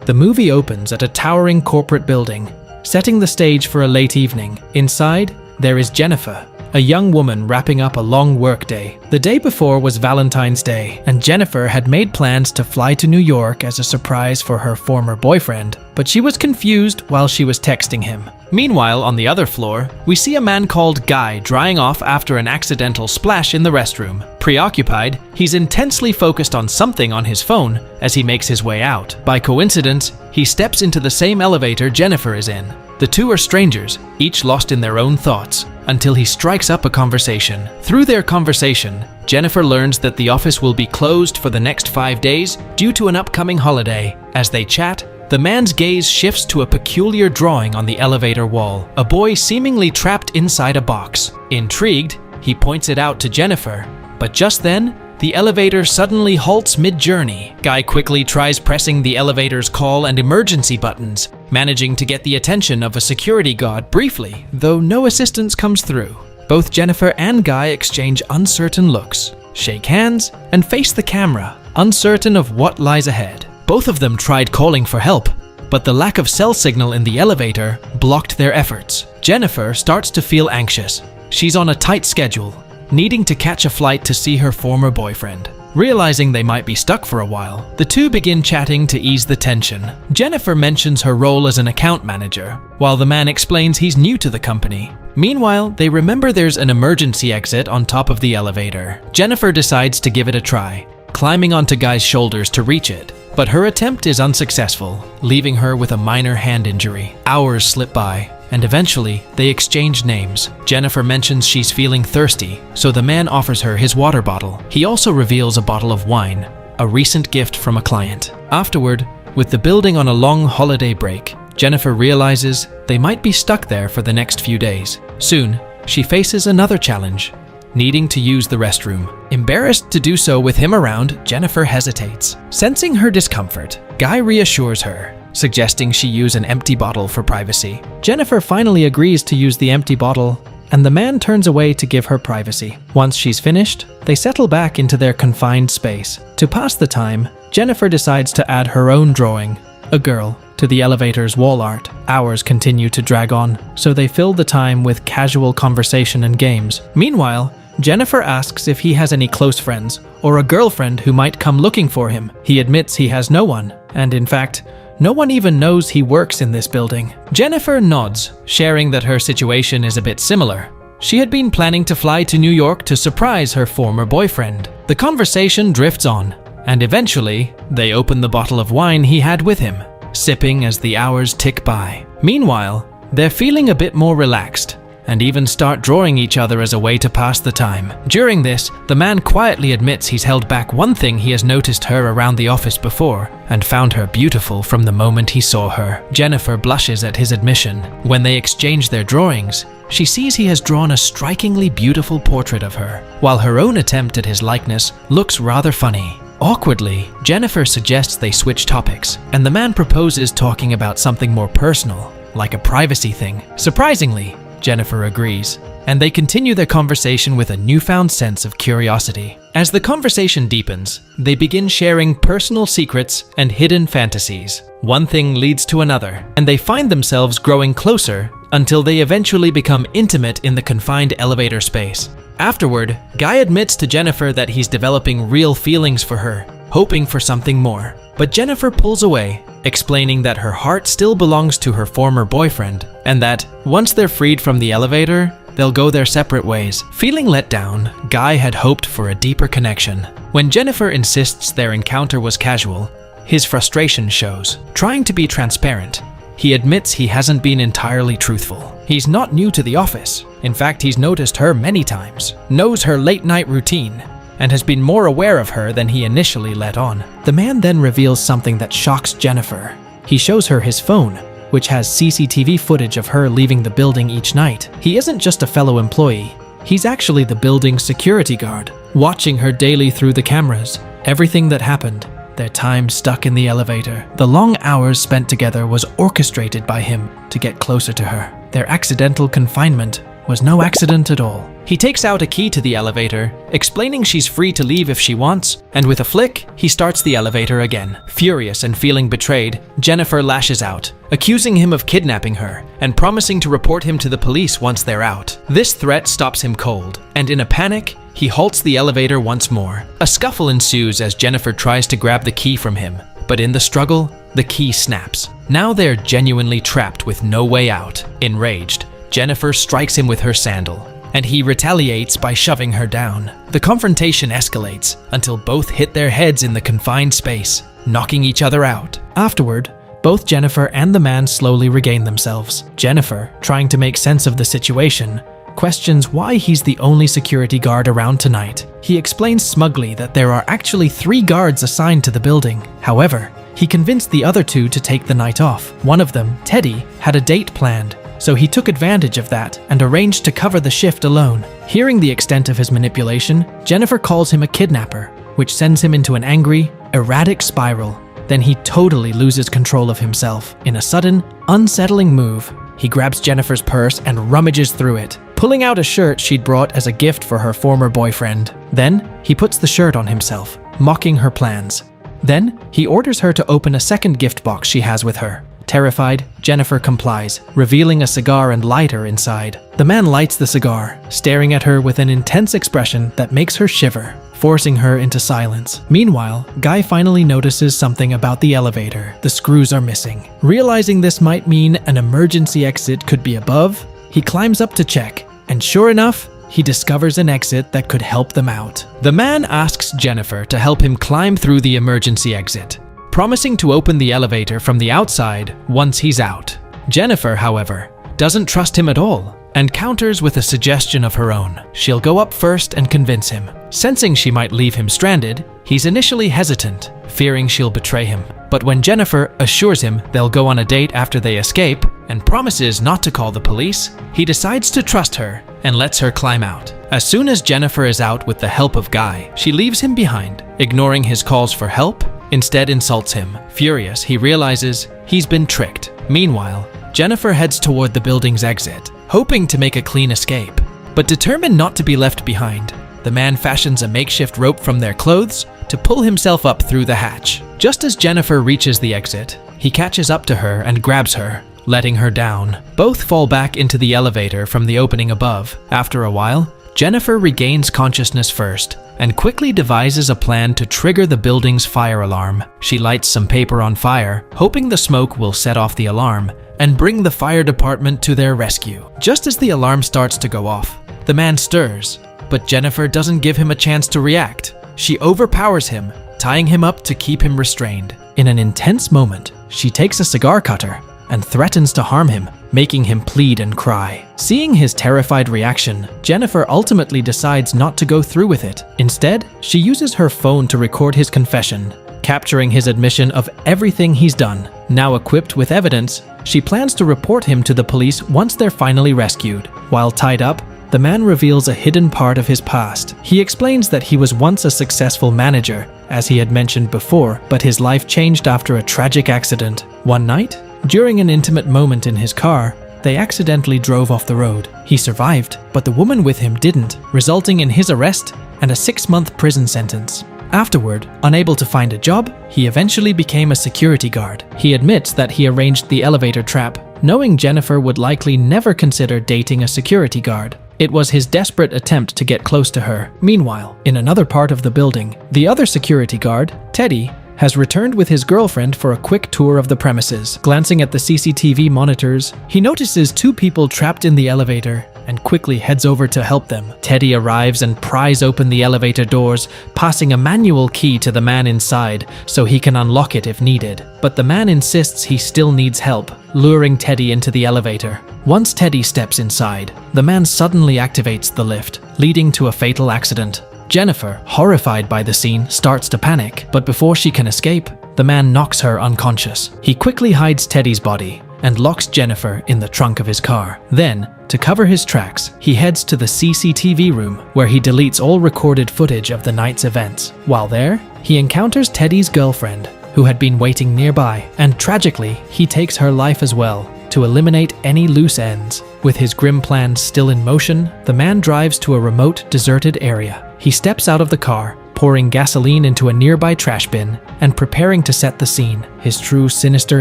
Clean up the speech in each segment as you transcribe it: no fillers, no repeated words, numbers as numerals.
The movie opens at a towering corporate building, setting the stage for a late evening. Inside, there is Jennifer, a young woman wrapping up a long workday. The day before was Valentine's Day, and Jennifer had made plans to fly to New York as a surprise for her former boyfriend, but she was confused while she was texting him. Meanwhile, on the other floor, we see a man called Guy drying off after an accidental splash in the restroom. Preoccupied, he's intensely focused on something on his phone as he makes his way out. By coincidence, he steps into the same elevator Jennifer is in. The two are strangers, each lost in their own thoughts, until he strikes up a conversation. Through their conversation, Jennifer learns that the office will be closed for the next 5 days due to an upcoming holiday. As they chat, the man's gaze shifts to a peculiar drawing on the elevator wall, a boy seemingly trapped inside a box. Intrigued, he points it out to Jennifer, but just then, the elevator suddenly halts mid-journey. Guy quickly tries pressing the elevator's call and emergency buttons, managing to get the attention of a security guard briefly, though no assistance comes through. Both Jennifer and Guy exchange uncertain looks, shake hands, and face the camera, uncertain of what lies ahead. Both of them tried calling for help, but the lack of cell signal in the elevator blocked their efforts. Jennifer starts to feel anxious. She's on a tight schedule, needing to catch a flight to see her former boyfriend. Realizing they might be stuck for a while, the two begin chatting to ease the tension. Jennifer mentions her role as an account manager, while the man explains he's new to the company. Meanwhile, they remember there's an emergency exit on top of the elevator. Jennifer decides to give it a try, climbing onto Guy's shoulders to reach it. But her attempt is unsuccessful, leaving her with a minor hand injury. Hours slip by, and eventually, they exchange names. Jennifer mentions she's feeling thirsty, so the man offers her his water bottle. He also reveals a bottle of wine, a recent gift from a client. Afterward, with the building on a long holiday break, Jennifer realizes they might be stuck there for the next few days. Soon, she faces another challenge, needing to use the restroom. Embarrassed to do so with him around, Jennifer hesitates. Sensing her discomfort, Guy reassures her, suggesting she use an empty bottle for privacy. Jennifer finally agrees to use the empty bottle, and the man turns away to give her privacy. Once she's finished, they settle back into their confined space. To pass the time, Jennifer decides to add her own drawing, a girl, to the elevator's wall art. Hours continue to drag on, so they fill the time with casual conversation and games. Meanwhile, Jennifer asks if he has any close friends or a girlfriend who might come looking for him. He admits he has no one, and in fact, no one even knows he works in this building. Jennifer nods, sharing that her situation is a bit similar. She had been planning to fly to New York to surprise her former boyfriend. The conversation drifts on, and eventually, they open the bottle of wine he had with him, sipping as the hours tick by. Meanwhile, they're feeling a bit more relaxed, and even start drawing each other as a way to pass the time. During this, the man quietly admits he's held back one thing he has noticed her around the office before, and found her beautiful from the moment he saw her. Jennifer blushes at his admission. When they exchange their drawings, she sees he has drawn a strikingly beautiful portrait of her, while her own attempt at his likeness looks rather funny. Awkwardly, Jennifer suggests they switch topics, and the man proposes talking about something more personal, like a privacy thing. Surprisingly, Jennifer agrees, and they continue their conversation with a newfound sense of curiosity. As the conversation deepens, they begin sharing personal secrets and hidden fantasies. One thing leads to another, and they find themselves growing closer until they eventually become intimate in the confined elevator space. Afterward, Guy admits to Jennifer that he's developing real feelings for her, hoping for something more. But Jennifer pulls away, explaining that her heart still belongs to her former boyfriend, and that once they're freed from the elevator, they'll go their separate ways. Feeling let down, Guy had hoped for a deeper connection. When Jennifer insists their encounter was casual, his frustration shows. Trying to be transparent, he admits he hasn't been entirely truthful. He's not new to the office. In fact, he's noticed her many times, knows her late-night routine, and has been more aware of her than he initially let on. The man then reveals something that shocks Jennifer. He shows her his phone, which has CCTV footage of her leaving the building each night. He isn't just a fellow employee, he's actually the building's security guard, watching her daily through the cameras. Everything that happened, their time stuck in the elevator, the long hours spent together was orchestrated by him to get closer to her. Their accidental confinement was no accident at all. He takes out a key to the elevator, explaining she's free to leave if she wants, and with a flick, he starts the elevator again. Furious and feeling betrayed, Jennifer lashes out, accusing him of kidnapping her and promising to report him to the police once they're out. This threat stops him cold, and in a panic, he halts the elevator once more. A scuffle ensues as Jennifer tries to grab the key from him, but in the struggle, the key snaps. Now they're genuinely trapped with no way out. Enraged, Jennifer strikes him with her sandal, and he retaliates by shoving her down. The confrontation escalates until both hit their heads in the confined space, knocking each other out. Afterward, both Jennifer and the man slowly regain themselves. Jennifer, trying to make sense of the situation, questions why he's the only security guard around tonight. He explains smugly that there are actually 3 guards assigned to the building. However, he convinced the other 2 to take the night off. One of them, Teddy, had a date planned, so he took advantage of that and arranged to cover the shift alone. Hearing the extent of his manipulation, Jennifer calls him a kidnapper, which sends him into an angry, erratic spiral. Then he totally loses control of himself. In a sudden, unsettling move, he grabs Jennifer's purse and rummages through it, pulling out a shirt she'd brought as a gift for her former boyfriend. Then, he puts the shirt on himself, mocking her plans. Then, he orders her to open a second gift box she has with her. Terrified, Jennifer complies, revealing a cigar and lighter inside. The man lights the cigar, staring at her with an intense expression that makes her shiver, forcing her into silence. Meanwhile, Guy finally notices something about the elevator. The screws are missing. Realizing this might mean an emergency exit could be above, he climbs up to check, and sure enough, he discovers an exit that could help them out. The man asks Jennifer to help him climb through the emergency exit, promising to open the elevator from the outside once he's out. Jennifer, however, doesn't trust him at all and counters with a suggestion of her own. She'll go up first and convince him. Sensing she might leave him stranded, he's initially hesitant, fearing she'll betray him. But when Jennifer assures him they'll go on a date after they escape and promises not to call the police, he decides to trust her and lets her climb out. As soon as Jennifer is out with the help of Guy, she leaves him behind, ignoring his calls for help, instead insults him. Furious, he realizes he's been tricked. Meanwhile, Jennifer heads toward the building's exit, hoping to make a clean escape. But determined not to be left behind, the man fashions a makeshift rope from their clothes to pull himself up through the hatch. Just as Jennifer reaches the exit, he catches up to her and grabs her, letting her down. Both fall back into the elevator from the opening above. After a while, Jennifer regains consciousness first and quickly devises a plan to trigger the building's fire alarm. She lights some paper on fire, hoping the smoke will set off the alarm and bring the fire department to their rescue. Just as the alarm starts to go off, the man stirs, but Jennifer doesn't give him a chance to react. She overpowers him, tying him up to keep him restrained. In an intense moment, she takes a cigar cutter and threatens to harm him, making him plead and cry. Seeing his terrified reaction, Jennifer ultimately decides not to go through with it. Instead, she uses her phone to record his confession, capturing his admission of everything he's done. Now equipped with evidence, she plans to report him to the police once they're finally rescued. While tied up, the man reveals a hidden part of his past. He explains that he was once a successful manager, as he had mentioned before, but his life changed after a tragic accident. One night, during an intimate moment in his car, they accidentally drove off the road. He survived, but the woman with him didn't, resulting in his arrest and a 6-month prison sentence. Afterward, unable to find a job, he eventually became a security guard. He admits that he arranged the elevator trap, knowing Jennifer would likely never consider dating a security guard. It was his desperate attempt to get close to her. Meanwhile, in another part of the building, the other security guard, Teddy, has returned with his girlfriend for a quick tour of the premises. Glancing at the CCTV monitors, he notices 2 people trapped in the elevator and quickly heads over to help them. Teddy arrives and pries open the elevator doors, passing a manual key to the man inside so he can unlock it if needed. But the man insists he still needs help, luring Teddy into the elevator. Once Teddy steps inside, the man suddenly activates the lift, leading to a fatal accident. Jennifer, horrified by the scene, starts to panic, but before she can escape, the man knocks her unconscious. He quickly hides Teddy's body and locks Jennifer in the trunk of his car. Then, to cover his tracks, he heads to the CCTV room, where he deletes all recorded footage of the night's events. While there, he encounters Teddy's girlfriend, who had been waiting nearby, and tragically, he takes her life as well. to eliminate any loose ends. With his grim plans still in motion, the man drives to a remote, deserted area. He steps out of the car, pouring gasoline into a nearby trash bin and preparing to set the scene. His true sinister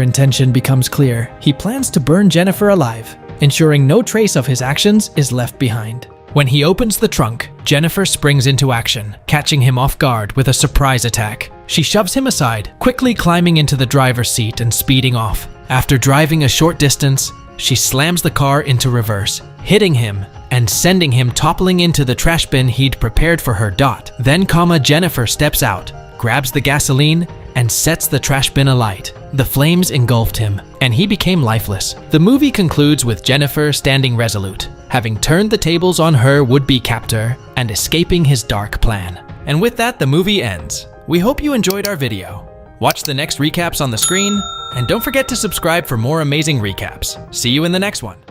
intention becomes clear. He plans to burn Jennifer alive, ensuring no trace of his actions is left behind. When he opens the trunk, Jennifer springs into action, catching him off guard with a surprise attack. She shoves him aside, quickly climbing into the driver's seat and speeding off. After driving a short distance, she slams the car into reverse, hitting him and sending him toppling into the trash bin he'd prepared for her. Then, Jennifer steps out, grabs the gasoline, and sets the trash bin alight. The flames engulfed him, and he became lifeless. The movie concludes with Jennifer standing resolute, having turned the tables on her would-be captor and escaping his dark plan. And with that, the movie ends. We hope you enjoyed our video. Watch the next recaps on the screen, and don't forget to subscribe for more amazing recaps. See you in the next one.